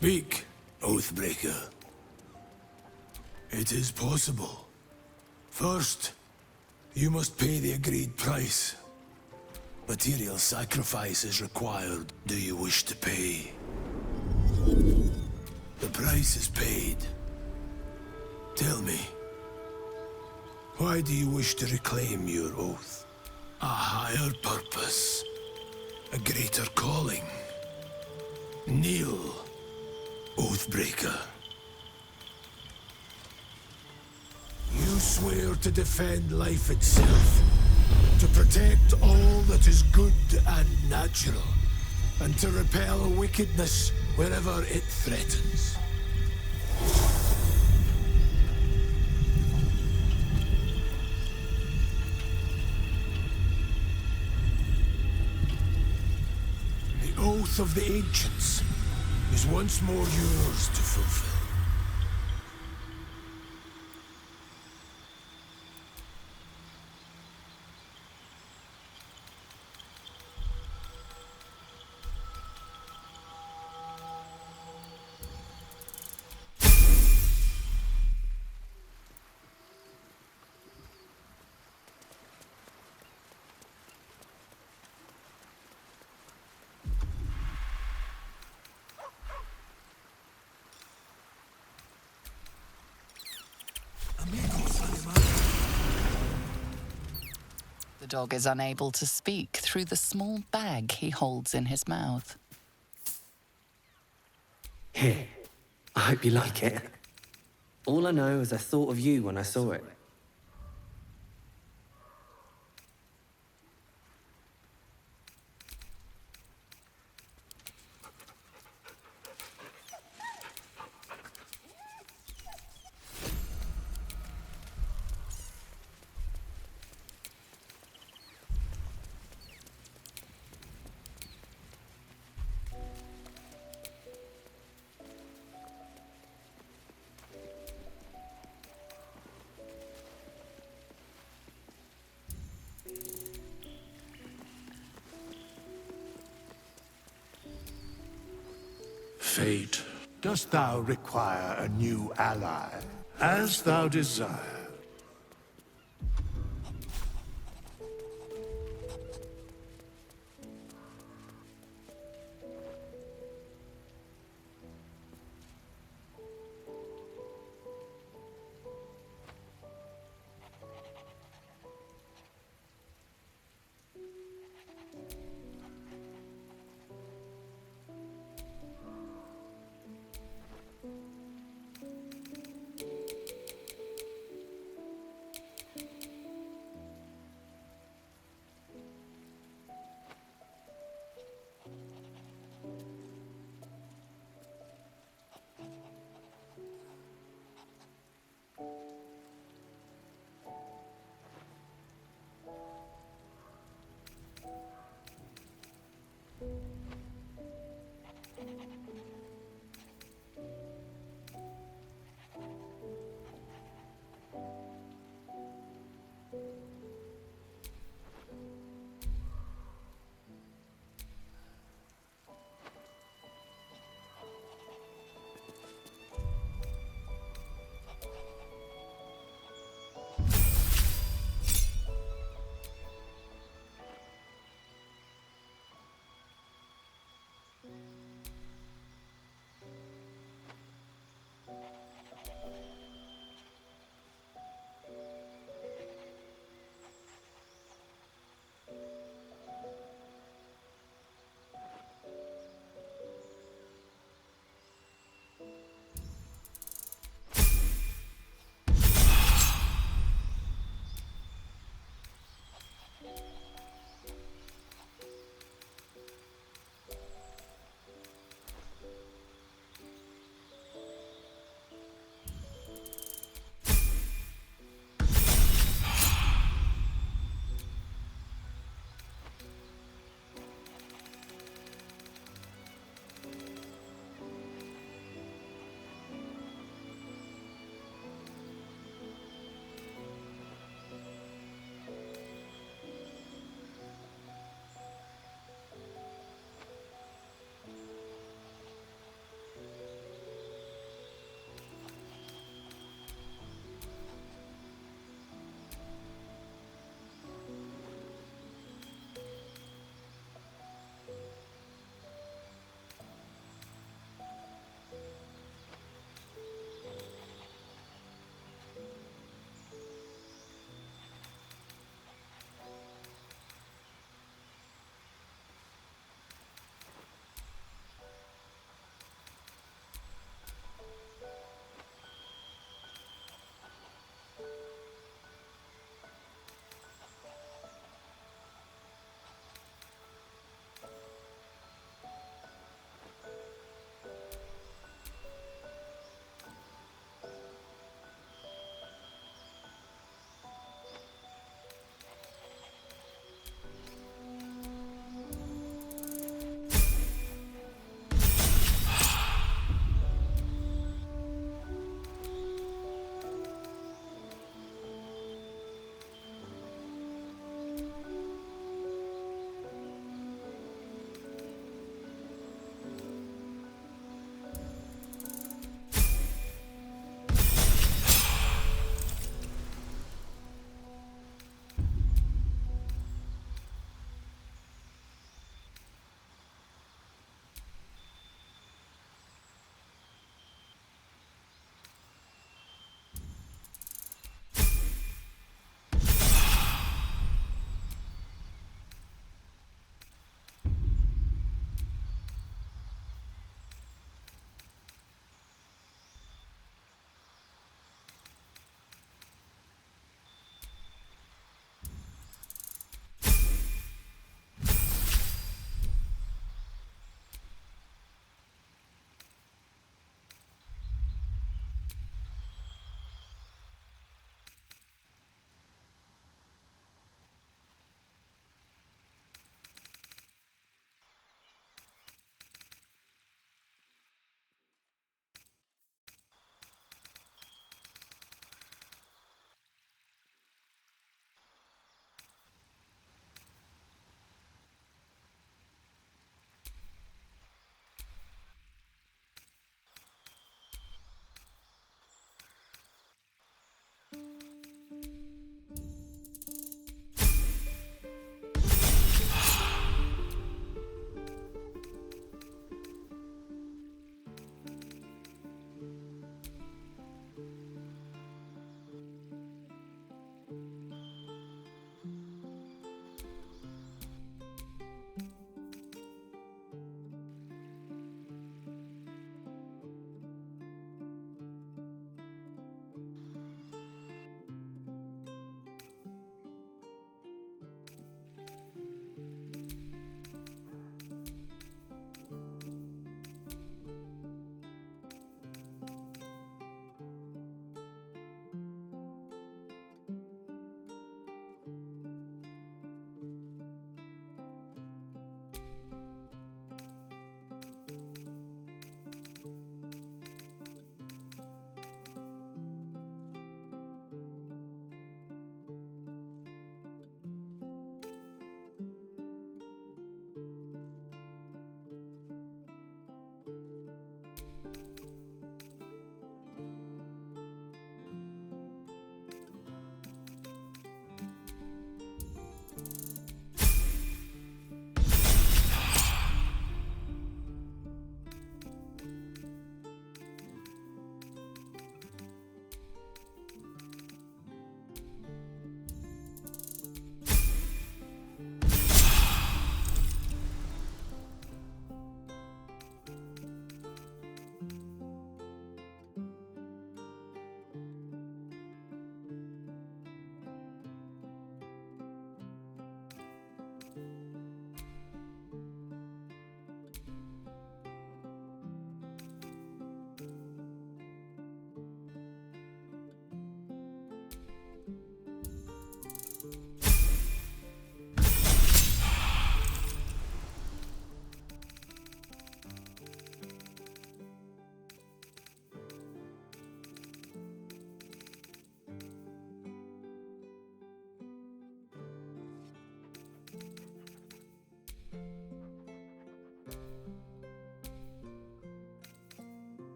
Speak, Oathbreaker. It is possible. First, you must pay the agreed price. Material sacrifice is required. Do you wish to pay? The price is paid. Tell me, why do you wish to reclaim your oath? A higher purpose. A greater calling. Kneel, Oathbreaker. You swear to defend life itself, to protect all that is good and natural, and to repel wickedness wherever it threatens. The oath of the ancients is once more yours to fulfill. The dog is unable to speak through the small bag he holds in his mouth. Here, I hope you like it. All I know is I thought of you when I saw it. Fate, dost thou require a new ally? As thou desire.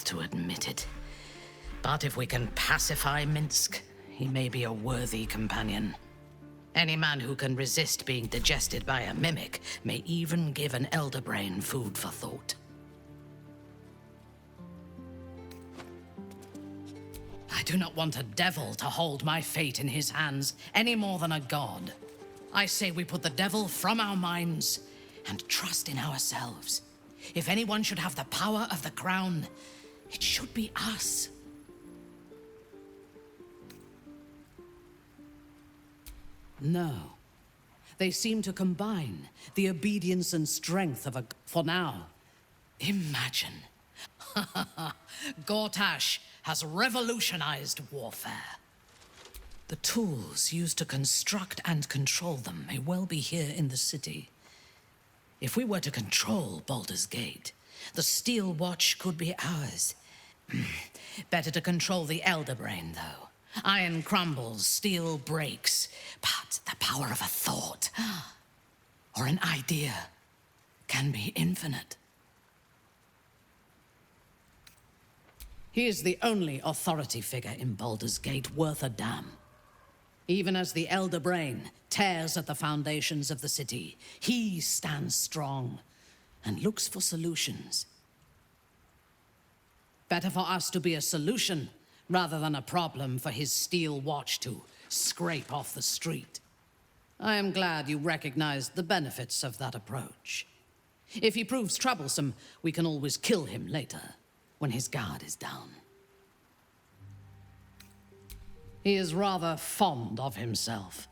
loath to admit it. But if we can pacify Minsk, he may be a worthy companion. Any man who can resist being digested by a mimic may even give an elder brain food for thought. I do not want a devil to hold my fate in his hands any more than a god. I say we put the devil from our minds and trust in ourselves. If anyone should have the power of the crown, it should be us. No. They seem to combine the obedience and strength of a... For now, imagine. Gortash has revolutionized warfare. The tools used to construct and control them may well be here in the city. If we were to control Baldur's Gate, the Steel Watch could be ours. Better to control the Elder Brain, though. Iron crumbles, steel breaks, but the power of a thought or an idea can be infinite. He is the only authority figure in Baldur's Gate worth a damn. Even as the Elder Brain tears at the foundations of the city, he stands strong and looks for solutions. Better for us to be a solution rather than a problem for his Steel Watch to scrape off the street. I am glad you recognized the benefits of that approach. If he proves troublesome, we can always kill him later, when his guard is down. He is rather fond of himself.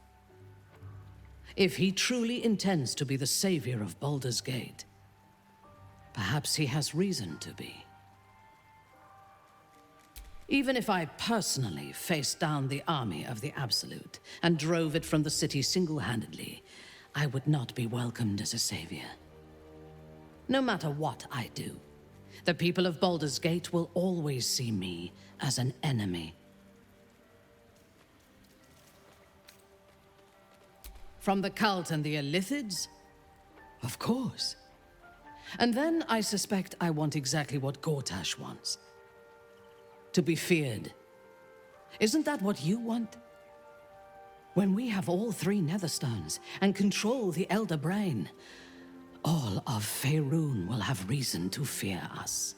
If he truly intends to be the savior of Baldur's Gate, perhaps he has reason to be. Even if I personally faced down the army of the Absolute and drove it from the city single-handedly, I would not be welcomed as a savior. No matter what I do, the people of Baldur's Gate will always see me as an enemy. From the cult and the Illithids? Of course. And then I suspect I want exactly what Gortash wants. To be feared. Isn't that what you want? When we have all three Netherstones and control the Elder Brain, all of Faerun will have reason to fear us.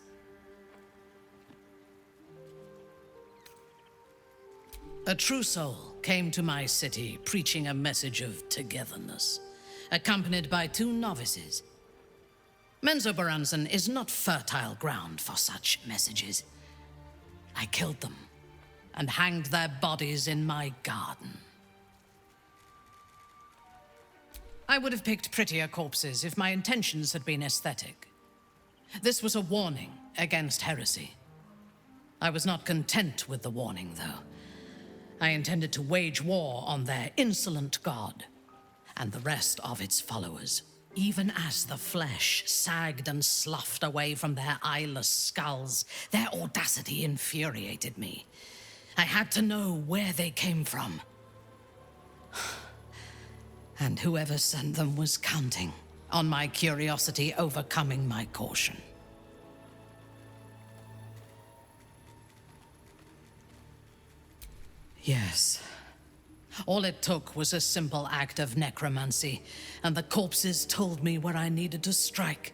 A true soul came to my city preaching a message of togetherness, accompanied by 2 novices. Menzoberranzan is not fertile ground for such messages. I killed them and hanged their bodies in my garden. I would have picked prettier corpses if my intentions had been aesthetic. This was a warning against heresy. I was not content with the warning, though. I intended to wage war on their insolent god and the rest of its followers. Even as the flesh sagged and sloughed away from their eyeless skulls, their audacity infuriated me. I had to know where they came from. And whoever sent them was counting on my curiosity overcoming my caution. Yes. All it took was a simple act of necromancy, and the corpses told me where I needed to strike.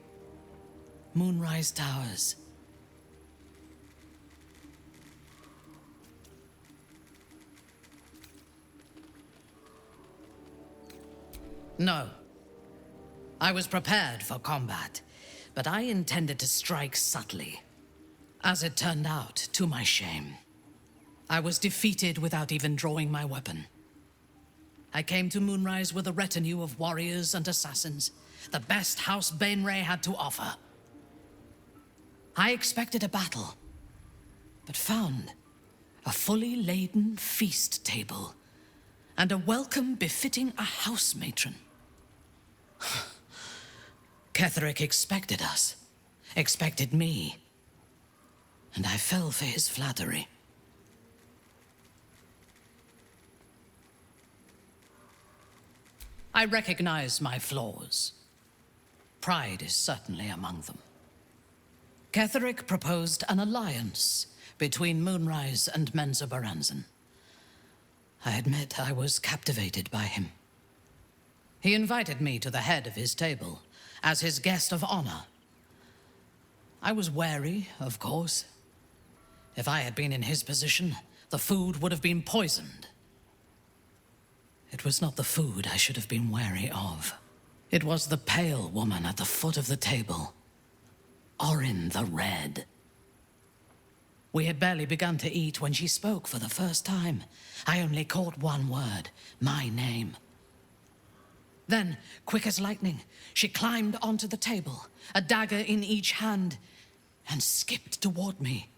Moonrise Towers. No. I was prepared for combat, but I intended to strike subtly. As it turned out, to my shame, I was defeated without even drawing my weapon. I came to Moonrise with a retinue of warriors and assassins, the best House Bainray had to offer. I expected a battle, but found a fully laden feast table and a welcome befitting a house matron. Ketheric expected us, expected me, and I fell for his flattery. I recognize my flaws. Pride is certainly among them. Ketheric proposed an alliance between Moonrise and Menzoberranzan. I admit I was captivated by him. He invited me to the head of his table as his guest of honor. I was wary, of course. If I had been in his position, the food would have been poisoned. It was not the food I should have been wary of. It was the pale woman at the foot of the table. Orin the Red. We had barely begun to eat when she spoke for the first time. I only caught one word, my name. Then, quick as lightning, she climbed onto the table, a dagger in each hand, and skipped toward me,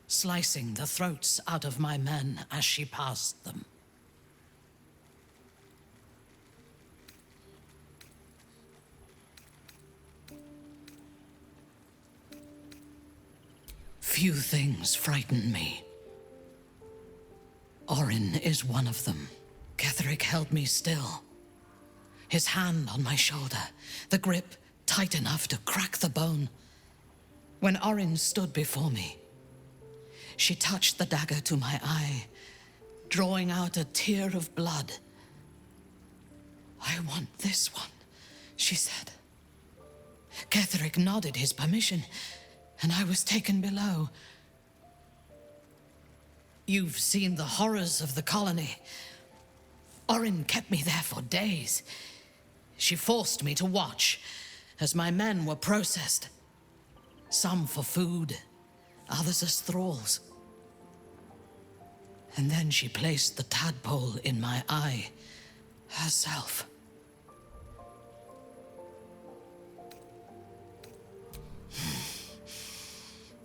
slicing the throats out of my men as she passed them. Few things frighten me. Orin is one of them. Ketheric held me still, his hand on my shoulder, the grip tight enough to crack the bone. When Orin stood before me, she touched the dagger to my eye, drawing out a tear of blood. "I want this one," she said. Ketheric nodded his permission, and I was taken below. You've seen the horrors of the colony. Orin kept me there for days. She forced me to watch as my men were processed. Some for food, others as thralls. And then she placed the tadpole in my eye herself.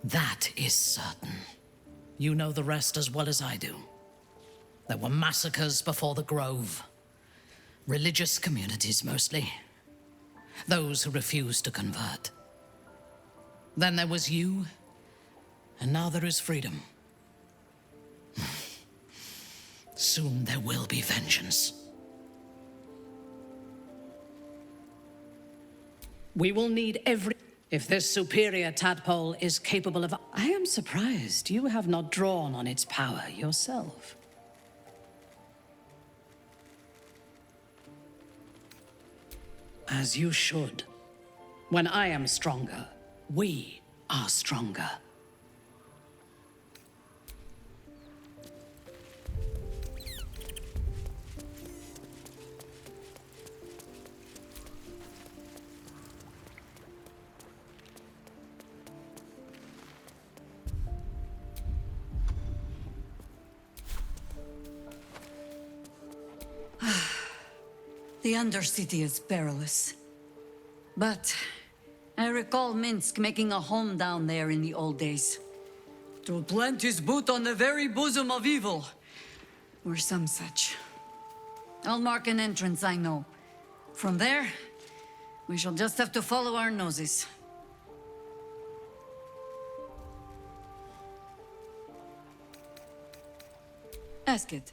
That is certain. You know the rest as well as I do. There were massacres before the Grove. Religious communities mostly. Those who refused to convert. Then there was you, and now there is freedom. Soon there will be vengeance. We will need every... If this superior tadpole is capable of... I am surprised you have not drawn on its power yourself. As you should. When I am stronger, we are stronger. The Undercity is perilous. But I recall Minsk making a home down there in the old days. To plant his boot on the very bosom of evil. Or some such. I'll mark an entrance, I know. From there, we shall just have to follow our noses. Ask it.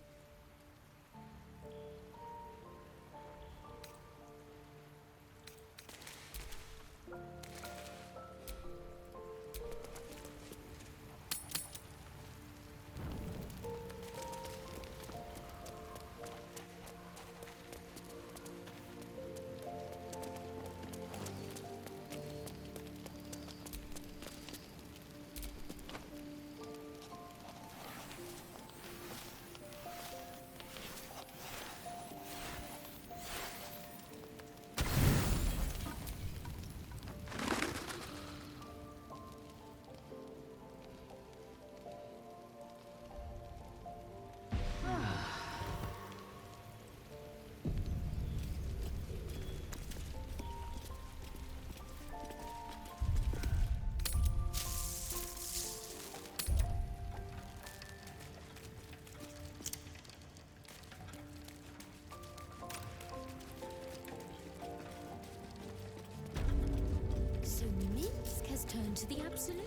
So Minsk has turned to the Absolute.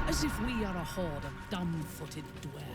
as if we are a horde of dumb-footed dwergar.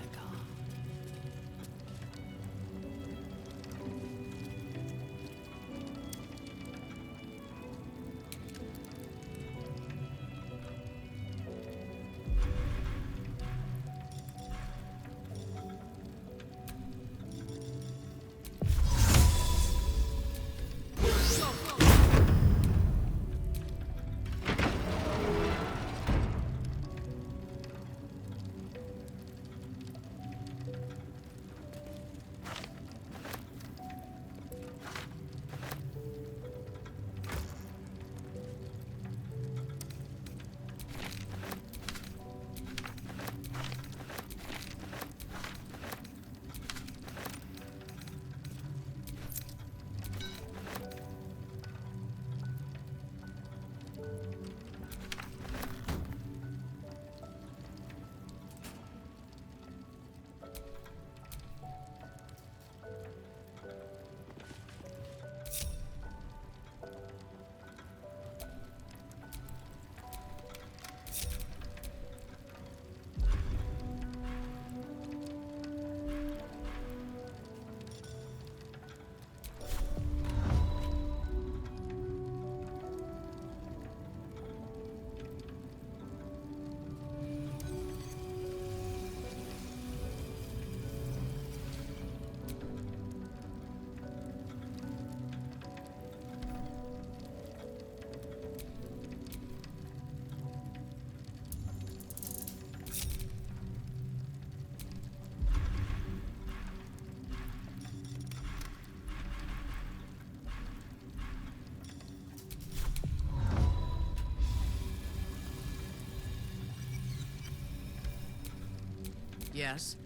Yes?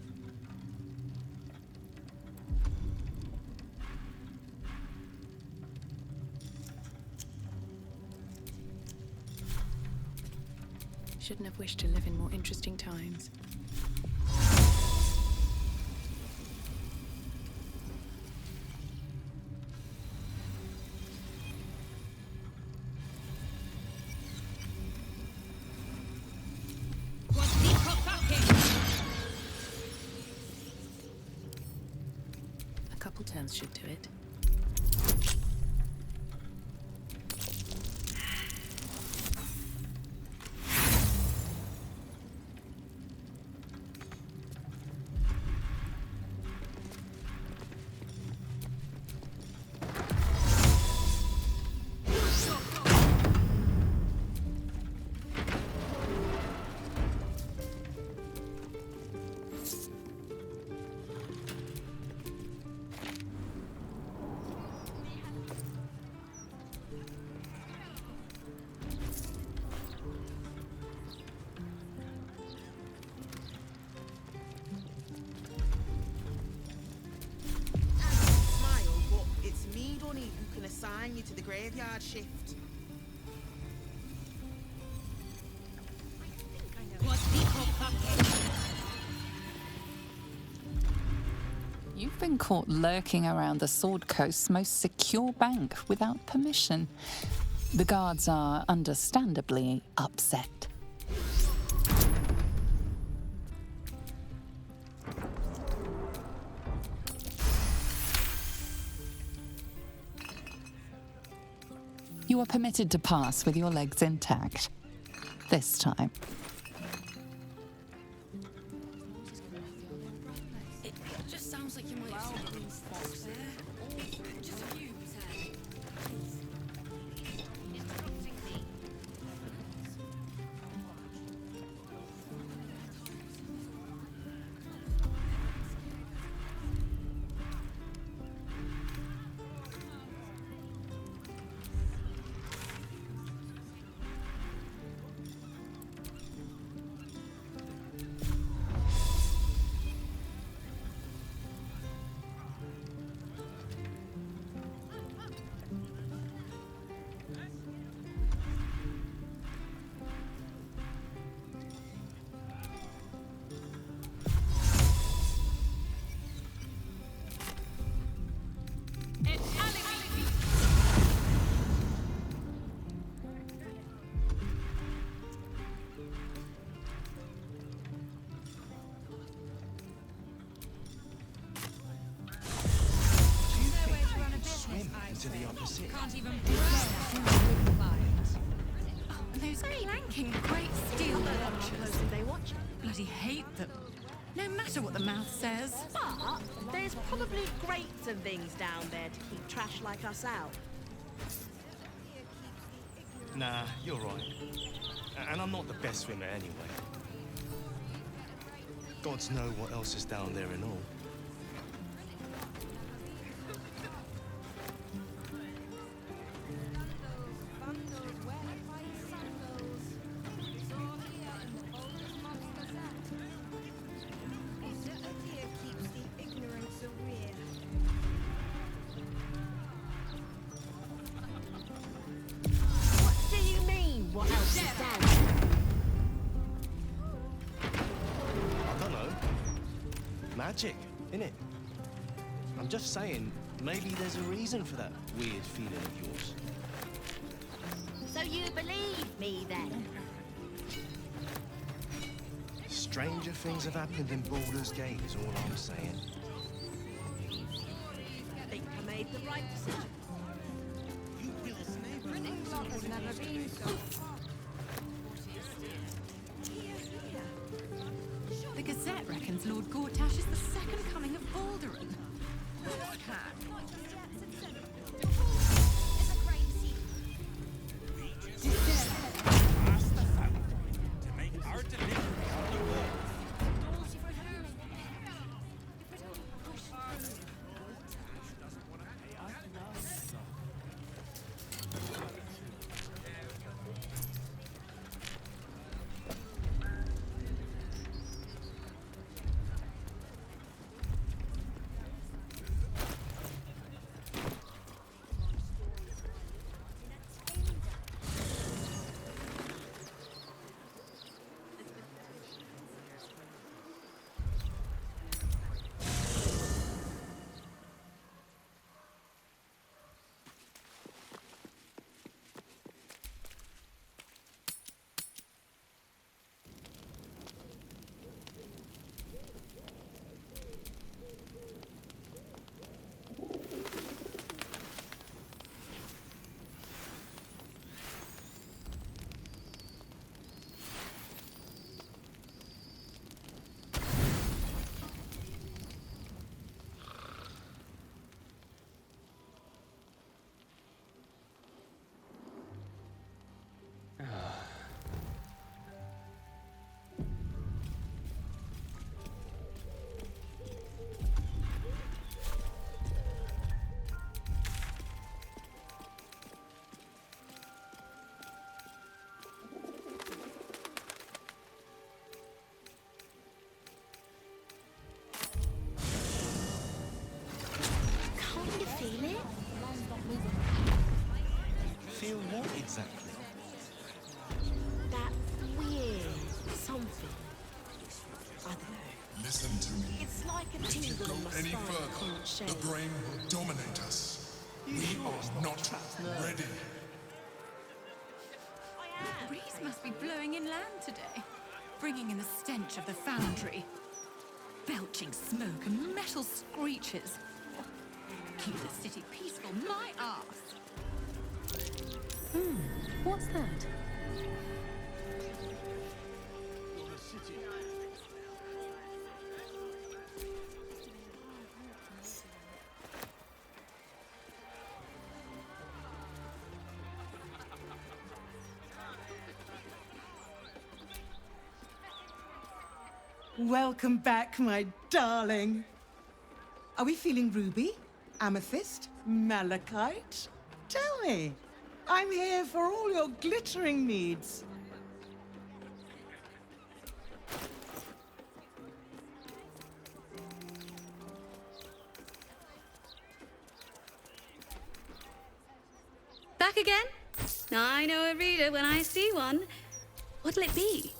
Shouldn't have wished to live in more interesting times. A couple turns should do it. Assign you to the graveyard shift. You've been caught lurking around the Sword Coast's most secure bank without permission. The guards are understandably upset. You are permitted to pass with your legs intact. This time. It just sounds like you might have seen a green fox there. Just a few, interrupting me. opposite. Can't even breathe. Those clanking great steel watches. They watch. Bloody hate them. No matter what the mouth says. But there's probably grates and things down there to keep trash like us out. Nah, you're right. And I'm not the best swimmer anyway. Gods know what else is down there and all. Magic, innit? I'm just saying, maybe there's a reason for that weird feeling of yours. So you believe me then? Stranger things have happened in Baldur's Gate is all I'm saying. I think I made the right decision. Printing block has never been so. The Gazette reckons Lord Gortash is the second coming of Baldurin. Feel it? Feel what exactly? That weird something. I don't know. Listen to me. It's like a If you tingle go in my any spine. further, Can't shake. the brain will dominate us. We are not ready. The breeze must be blowing inland today, bringing in the stench of the foundry. Belching smoke and metal screeches. Keep the city peaceful, my arse. What's that? Welcome back, my darling. Are we feeling ruby, amethyst, malachite? Tell me. I'm here for all your glittering needs. Back again? I know a reader when I see one. What'll it be?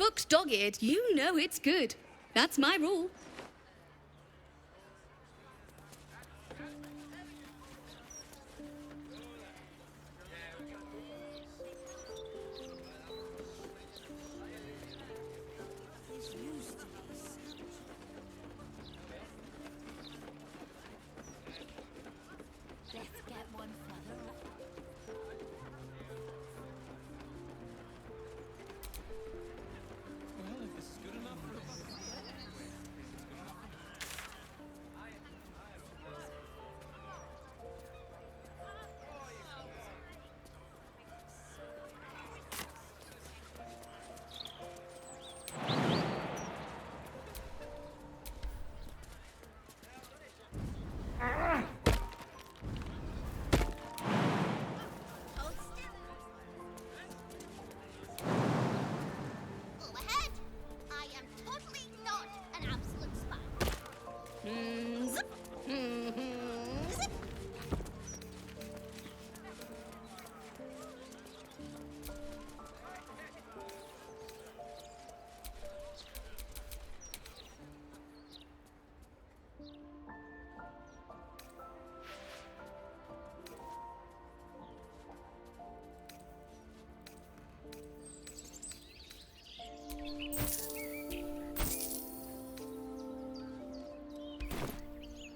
book's dog-eared, you know it's good. That's my rule. Let's get one further up. Well, if this is good enough for us. Go ahead. I am totally not an absolute spy. Zip. Zip.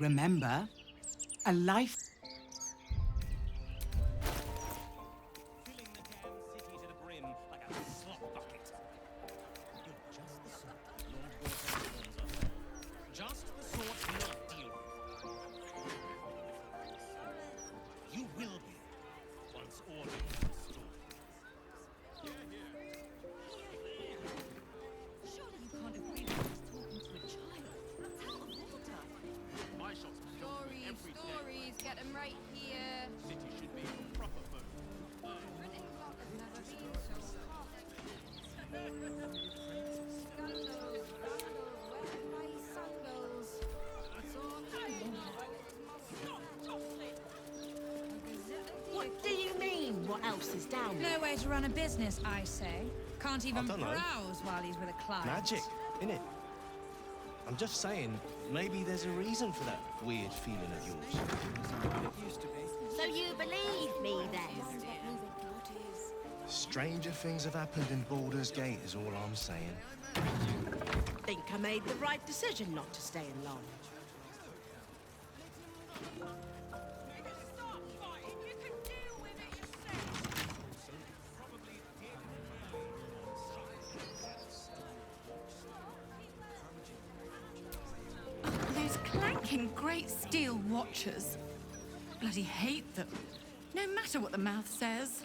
Remember, a life... Filling the damn city to the brim like a slop bucket. You're just the sort Lord Walter warns us of. Just the sort he'll deal with. You will be, once order is restored. Surely you can't agree with us talking to a child. That's out of order. My shots will kill you every day. Stories, get them right here. City should be for proper folk. Printing block has never been so hot. Scandals, vandals, where my sandals. It's all What do you mean? What else is down there? No way to run a business, I say. Can't even I don't know. browse while he's with a client. Magic, innit? I'm just saying, maybe there's a reason for that weird feeling of yours. So you believe me then? Stranger things have happened in Baldur's Gate is all I'm saying. Think I made the right decision not to stay in long. Those clanking great steel watches. Bloody hate them. No matter what the mouth says.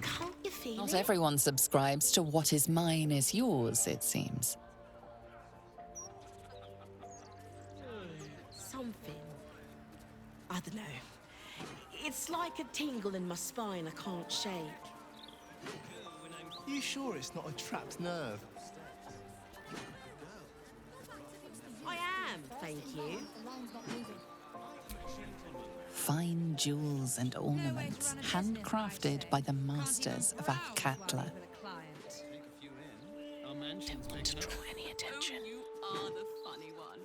Can't you feel Not it? everyone subscribes to what is mine is yours, it seems. Something. I don't know. It's like a tingle in my spine I can't shake. You sure it's not a trapped nerve? I am, thank you. Fine jewels and ornaments, handcrafted by the masters of Akatla. Don't want to draw any attention. You are the funny one.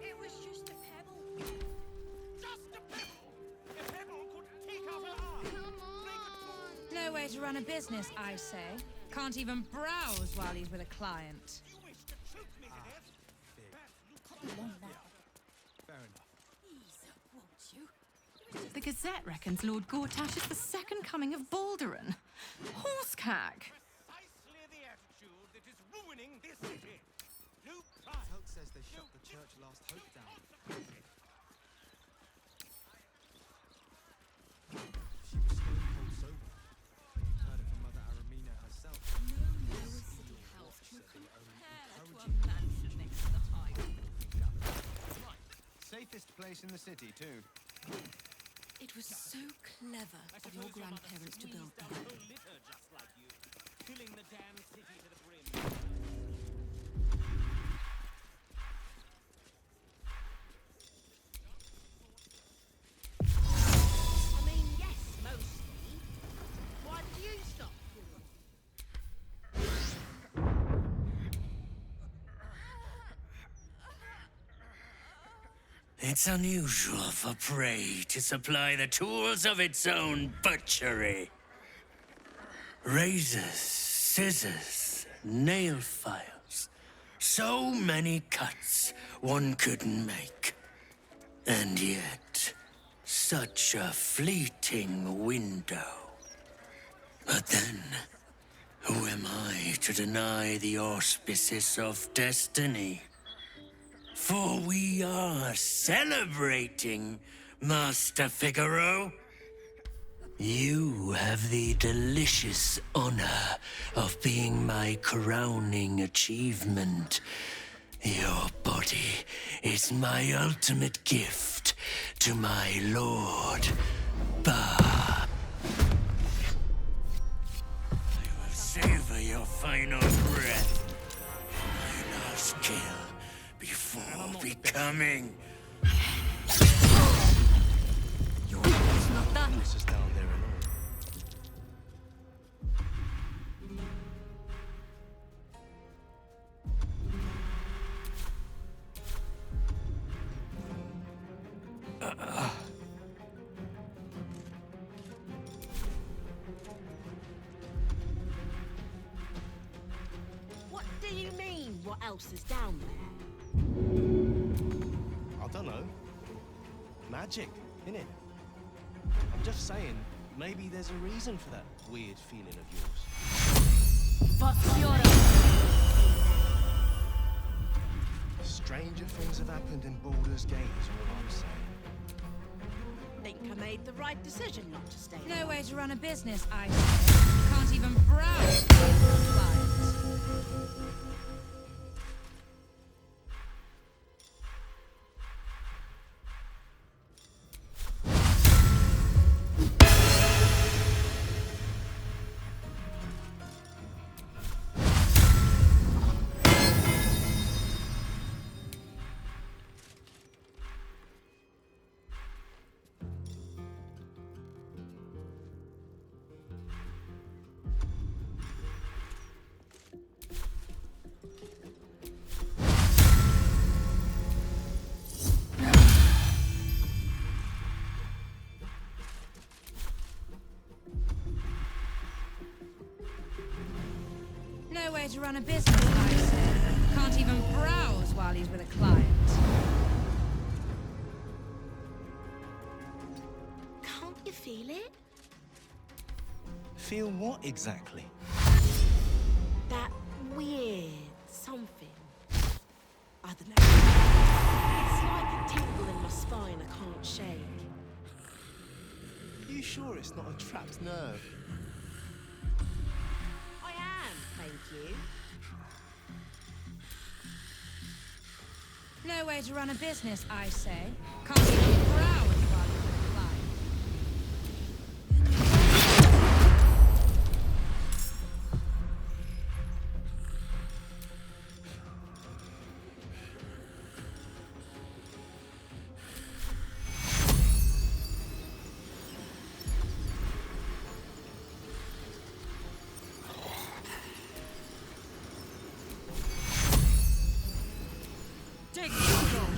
It was just a pebble. Just a pebble! A pebble could take out an arm! No way to run a business, I say. Can't even browse while he's with a client. You wish to choke me to death? Fair enough. The Gazette reckons Lord Gortash is the second coming of Baldurin. Horsecack. Precisely the attitude that is ruining this city. New pride. Tulk says they shot the church Last Hope down. She was stone cold sober. place in the city, too. It was so clever of your grandparents to build that. Just like you, filling the damn city to the brim. I mean, yes, mostly. Why did you stop? It's unusual for prey to supply the tools of its own butchery. Razors, scissors, nail files. So many cuts one couldn't make. And yet, such a fleeting window. But then, who am I to deny the auspices of destiny? For we are celebrating, Master Figaro. You have the delicious honor of being my crowning achievement. Your body is my ultimate gift to my lord, Ba. I will savor your final breath. My last kill before becoming. Your work's not done. This is down there and What do you mean, what else is down there? I don't know. Magic, innit? I'm just saying, maybe there's a reason for that weird feeling of yours. Stranger things have happened in Baldur's Gate is all I'm saying. Think I made the right decision not to stay. No way to run a business, I say. Can't even browse clients. No way to run a business, I say. Can't even browse while he's with a client. Can't you feel it? Feel what exactly? That weird something. I don't know. It's like a tingle in my spine I can't shake. You sure it's not a trapped nerve? I am, thank you. No way to run a business, I say. Can't even browse while he's with a client. Take control.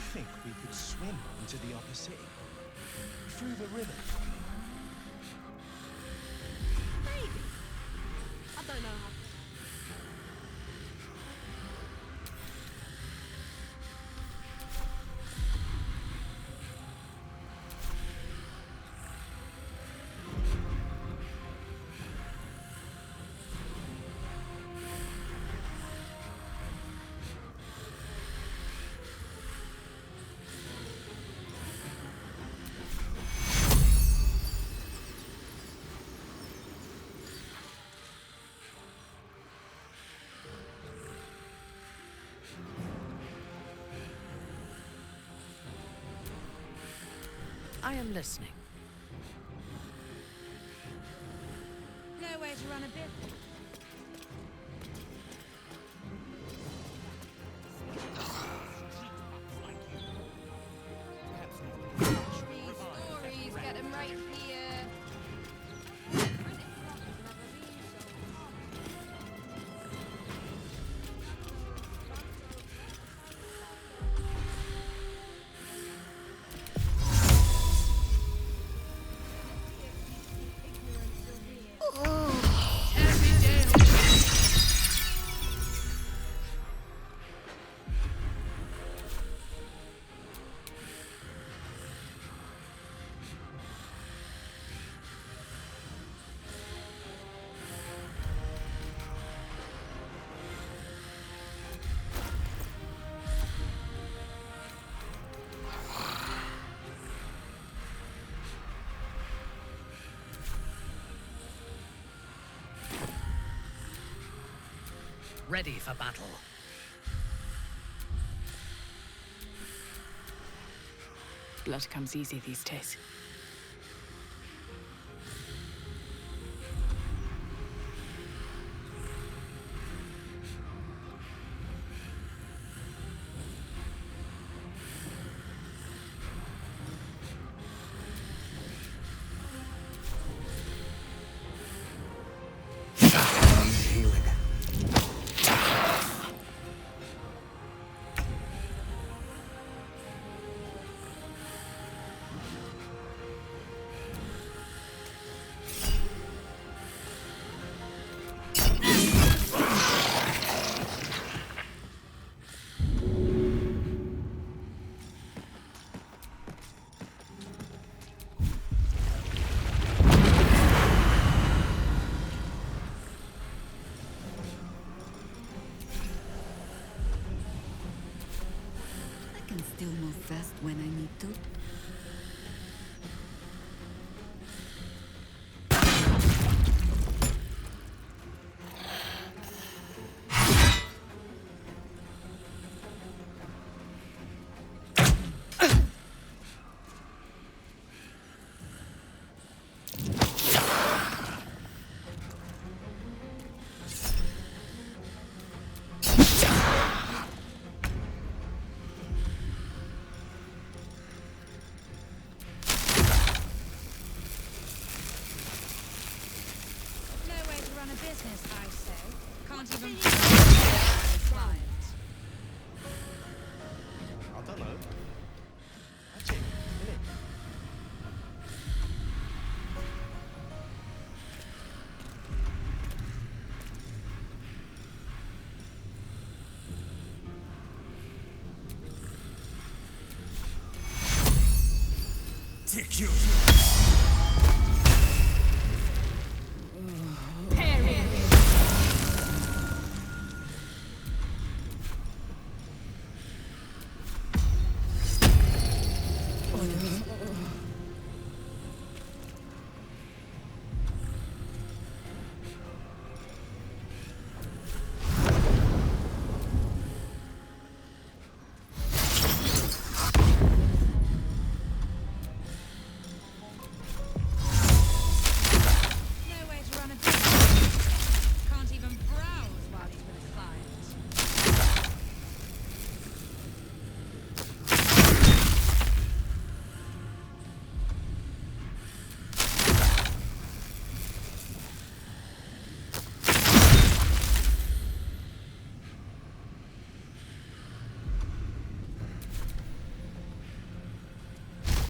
think we could swim into the upper city? Through the river? Maybe. I don't know how. I am listening. No way to run a business. Stories, get them right here. Ready for battle. Blood comes easy these days. Still move fast when I need to. Business, I say. Can't even client. I don't know. Magic, innit? Take you.